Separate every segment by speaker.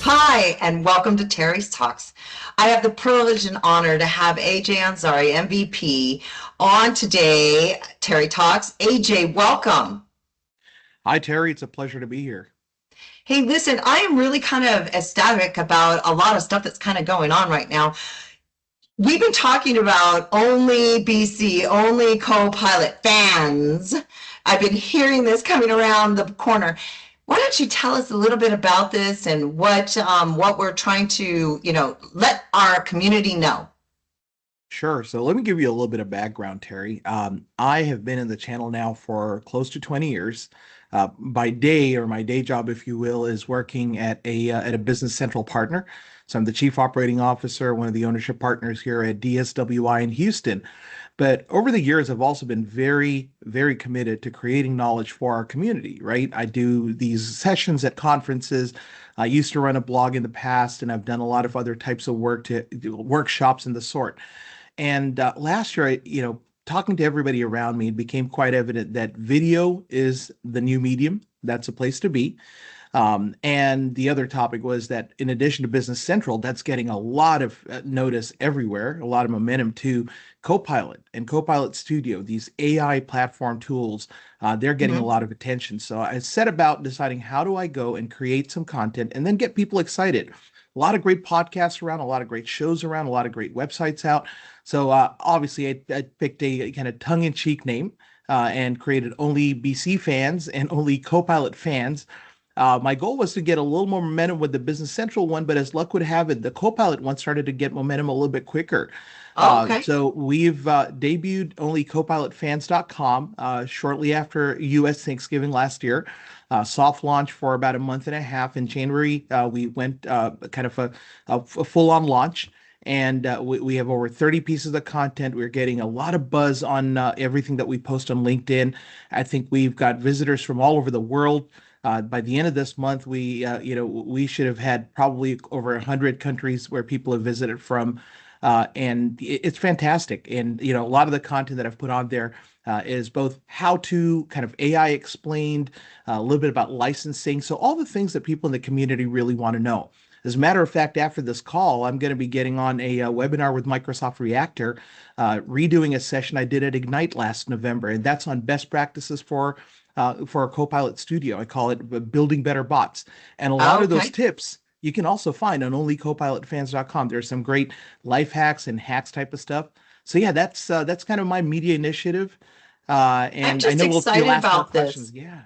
Speaker 1: Hi, and welcome to Terri Talks. I have the privilege and honor to have AJ Ansari, MVP, on today. Terri Talks. AJ, welcome.
Speaker 2: Hi, Terry. It's a pleasure to be here.
Speaker 1: Hey, listen, I am really kind of ecstatic about a lot of stuff that's kind of going on right now. We've been talking about only BC, only Copilot fans. I've been hearing this coming around the corner. Why don't you tell us a little bit about this and what we're trying to, let our community know?
Speaker 2: Sure. So let me give you a little bit of background, Terry. I have been in the channel now for close to 20 years. By day, or my day job, if you will, is working at a Business Central partner. So I'm the chief operating officer, one of the ownership partners here at DSWI in Houston. But over the years, I've also been very, very committed to creating knowledge for our community, right? I do these sessions at conferences. I used to run a blog in the past, and I've done a lot of other types of workshops in the sort. And last year, talking to everybody around me, it became quite evident that video is the new medium. That's a place to be. And the other topic was that in addition to Business Central, that's getting a lot of notice everywhere, a lot of momentum to Copilot and Copilot Studio, these AI platform tools. They're getting a
Speaker 1: Mhm.
Speaker 2: lot of attention. So I set about deciding how do I go and create some content and then get people excited. A lot of great podcasts around, a lot of great shows around, a lot of great websites out. So obviously, I picked a kind of tongue-in-cheek name and created only BC fans and only Copilot fans. My goal was to get a little more momentum with the Business Central one, but as luck would have it, the Copilot one started to get momentum a little bit quicker.
Speaker 1: Oh, okay.
Speaker 2: So we've debuted only copilotfans.com shortly after US Thanksgiving last year. Soft launch for about a month and a half. In January, we went kind of a full-on launch. And we have over 30 pieces of content. We're getting a lot of buzz on everything that we post on LinkedIn. I think we've got visitors from all over the world. By the end of this month, we should have had probably over 100 countries where people have visited from, and it's fantastic. And a lot of the content that I've put on there is both how to kind of AI explained, a little bit about licensing, so all the things that people in the community really want to know. As a matter of fact, after this call, I'm going to be getting on a webinar with Microsoft Reactor, redoing a session I did at Ignite last November, and that's on best practices for a Copilot Studio. I call it Building Better Bots. And a lot
Speaker 1: Oh,
Speaker 2: of those
Speaker 1: okay.
Speaker 2: tips you can also find on onlycopilotfans.com. There's some great life hacks and hacks type of stuff. So yeah, that's kind of my media initiative.
Speaker 1: I'm
Speaker 2: And I
Speaker 1: just
Speaker 2: know you'll
Speaker 1: excited
Speaker 2: ask more
Speaker 1: about
Speaker 2: questions.
Speaker 1: this.
Speaker 2: Yeah,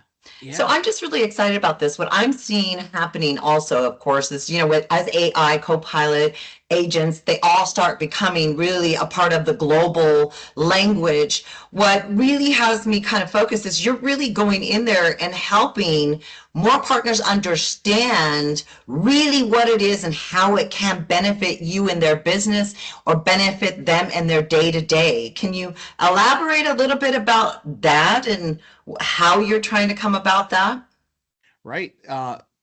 Speaker 1: So
Speaker 2: yeah.
Speaker 1: I'm just really excited about this. What I'm seeing happening also, of course, is, as AI, Copilot agents, they all start becoming really a part of the global language. What really has me kind of focused is you're really going in there and helping more partners understand really what it is and how it can benefit you in their business or benefit them in their day to day. Can you elaborate a little bit about that and how you're trying to come about that?
Speaker 2: Right.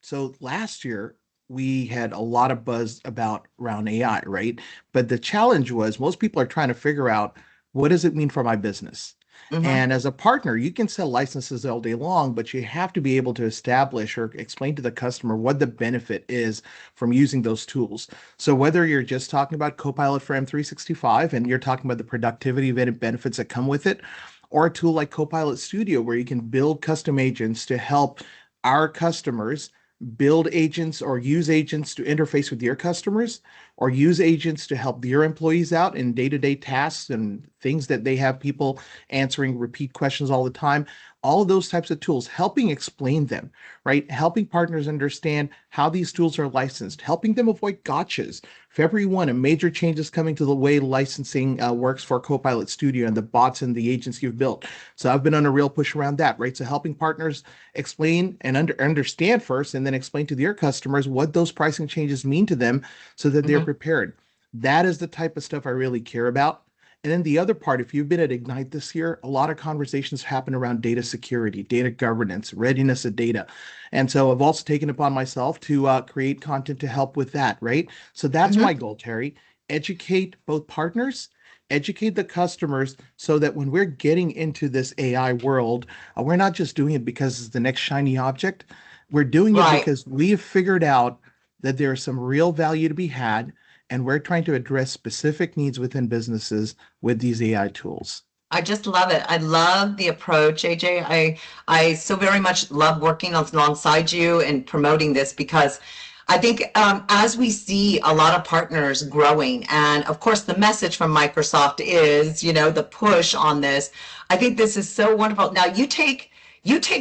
Speaker 2: So last year we had a lot of buzz about around AI, right? But the challenge was most people are trying to figure out what does it mean for my business?
Speaker 1: Mm-hmm.
Speaker 2: And as a partner, you can sell licenses all day long, but you have to be able to establish or explain to the customer what the benefit is from using those tools. So whether you're just talking about Copilot for M365 and you're talking about the productivity benefits that come with it, or a tool like Copilot Studio where you can build custom agents to help our customers build agents or use agents to interface with your customers or use agents to help your employees out in day-to-day tasks and things that they have people answering repeat questions all the time. All of those types of tools, helping explain them, right? Helping partners understand how these tools are licensed, helping them avoid gotchas. February 1, a major change is coming to the way licensing works for Copilot Studio and the bots and the agents you've built. So I've been on a real push around that, right? So helping partners explain and understand first, and then explain to their customers what those pricing changes mean to them so that they're
Speaker 1: Mm-hmm.
Speaker 2: prepared. That is the type of stuff I really care about. And then the other part, if you've been at Ignite this year, a lot of conversations happen around data security, data governance, readiness of data. And so I've also taken upon myself to create content to help with that, right? So that's my
Speaker 1: Mm-hmm.
Speaker 2: goal, Terry. Educate both partners, educate the customers so that when we're getting into this AI world, we're not just doing it because it's the next shiny object. We're doing it
Speaker 1: Right.
Speaker 2: because we have figured out that there's some real value to be had, and we're trying to address specific needs within businesses with these AI tools.
Speaker 1: I just love it. I love the approach, AJ. I so very much love working alongside you and promoting this because I think as we see a lot of partners growing, and of course the message from Microsoft is, the push on this. I think this is so wonderful. Now you take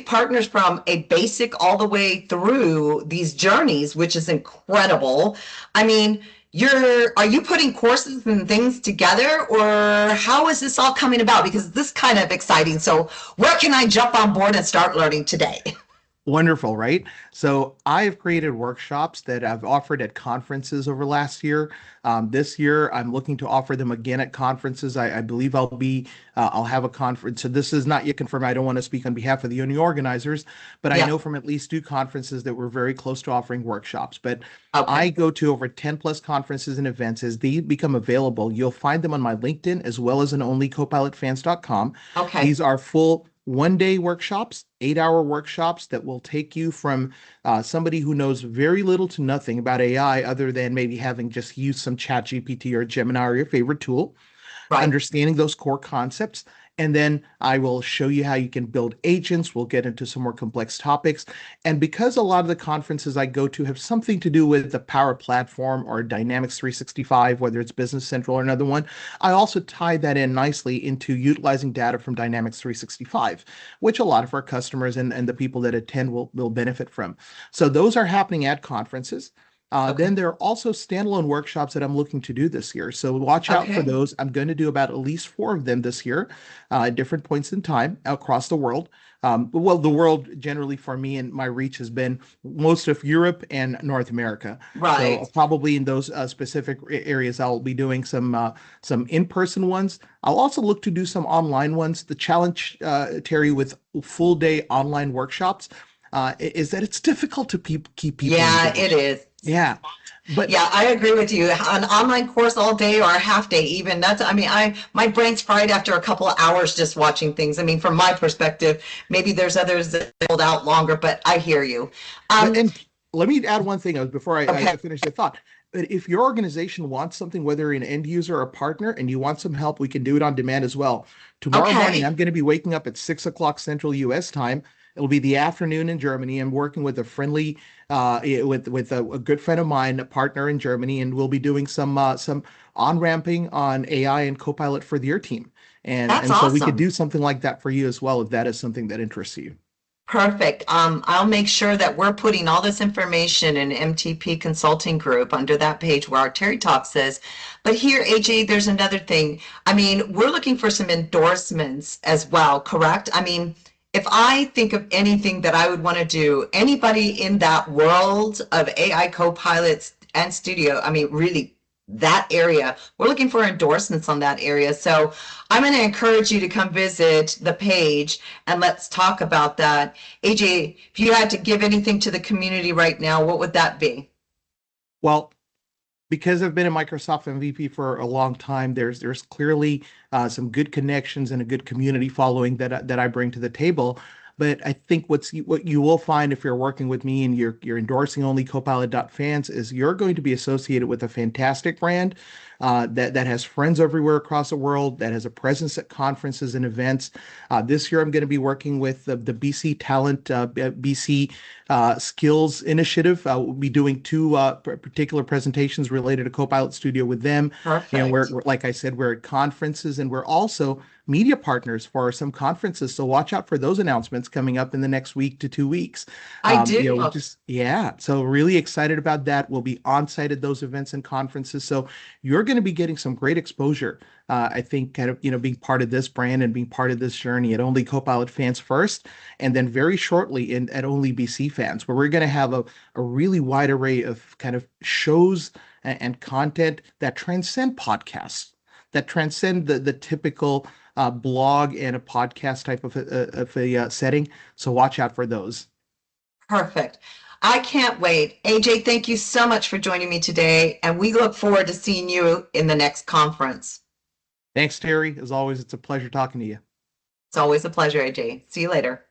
Speaker 1: partners from a basic all the way through these journeys, which is incredible. I mean, are you putting courses and things together, or how is this all coming about? Because this is kind of exciting. So where can I jump on board and start learning today?
Speaker 2: Wonderful, right? So I have created workshops that I've offered at conferences over last year. This year, I'm looking to offer them again at conferences. I believe I'll have a conference. So this is not yet confirmed. I don't want to speak on behalf of the owning organizers, but I
Speaker 1: Yeah.
Speaker 2: know from at least 2 conferences that we're very close to offering workshops. But I
Speaker 1: Okay.
Speaker 2: go to over 10 plus conferences and events. As they become available, you'll find them on my LinkedIn as well as on OnlyCopilotFans.com.
Speaker 1: Okay.
Speaker 2: These are full 1 day workshops, 8 hour workshops that will take you from somebody who knows very little to nothing about AI other than maybe having just used some chat GPT or Gemini or your favorite tool,
Speaker 1: Right.
Speaker 2: understanding those core concepts. And then I will show you how you can build agents. We'll get into some more complex topics. And because a lot of the conferences I go to have something to do with the Power Platform or Dynamics 365, whether it's Business Central or another one, I also tie that in nicely into utilizing data from Dynamics 365, which a lot of our customers and the people that attend will benefit from. So those are happening at conferences.
Speaker 1: Okay.
Speaker 2: Then there are also standalone workshops that I'm looking to do this year. So watch out for
Speaker 1: Okay.
Speaker 2: those. I'm going to do about at least 4 of them this year at different points in time across the world. Well, the world generally for me and my reach has been most of Europe and North America. So
Speaker 1: Right.
Speaker 2: probably in those specific areas, I'll be doing some in-person ones. I'll also look to do some online ones. The challenge, Terry, with full day online workshops is that it's difficult to keep people
Speaker 1: Yeah, it
Speaker 2: engaged.
Speaker 1: is.
Speaker 2: Yeah, but
Speaker 1: Yeah, I agree with you. An online course all day or a half day even, I mean, my brain's fried after a couple of hours just watching things. I mean, from my perspective, maybe there's others that hold out longer, but I hear you. Um,
Speaker 2: and let me add one thing before
Speaker 1: okay.
Speaker 2: I finish the thought. But if your organization wants something, whether you're an end user or a partner, and you want some help, we can do it on demand as well. Tomorrow morning,
Speaker 1: Okay.
Speaker 2: I'm going to be waking up at 6 o'clock Central US time. It'll be the afternoon in Germany. I'm working with a friendly, with a good friend of mine, a partner in Germany, and we'll be doing some on ramping on AI and Copilot for your team.
Speaker 1: That's
Speaker 2: And so we could
Speaker 1: awesome.
Speaker 2: do something like that for you as well if that is something that interests you.
Speaker 1: Perfect. I'll make sure that we're putting all this information in MTP Consulting Group under that page where our Terry Talks is. But here, AJ, there's another thing. I mean, we're looking for some endorsements as well, correct? I mean, if I think of anything that I would want to do, anybody in that world of AI co-pilots and studio, I mean, really that area, we're looking for endorsements on that area. So I'm going to encourage you to come visit the page and let's talk about that. AJ, if you had to give anything to the community right now, what would that be?
Speaker 2: Well, because I've been a Microsoft MVP for a long time, there's clearly some good connections and a good community following that I bring to the table. But I think what you will find if you're working with me and you're endorsing only Copilot.fans is you're going to be associated with a fantastic brand that has friends everywhere across the world, that has a presence at conferences and events. This year, I'm going to be working with the BC Talent, BC Skills Initiative. We'll be doing 2 particular presentations related to Copilot Studio with them. You know,
Speaker 1: Perfect.
Speaker 2: like I said, we're at conferences and we're also media partners for some conferences. So watch out for those announcements coming up in the next week to 2 weeks.
Speaker 1: I do.
Speaker 2: Yeah. So really excited about that. We'll be on site at those events and conferences. So you're going to be getting some great exposure. I think kind of, being part of this brand and being part of this journey at Only Copilot Fans first, and then very shortly at Only BC Fans, where we're going to have a really wide array of kind of shows and content that transcend podcasts, that transcend the typical blog and a podcast type of a setting. So watch out for those.
Speaker 1: Perfect. I can't wait. AJ, thank you so much for joining me today, and we look forward to seeing you in the next conference.
Speaker 2: Thanks, Terry. As always, it's a pleasure talking to you.
Speaker 1: It's always a pleasure, AJ. See you later.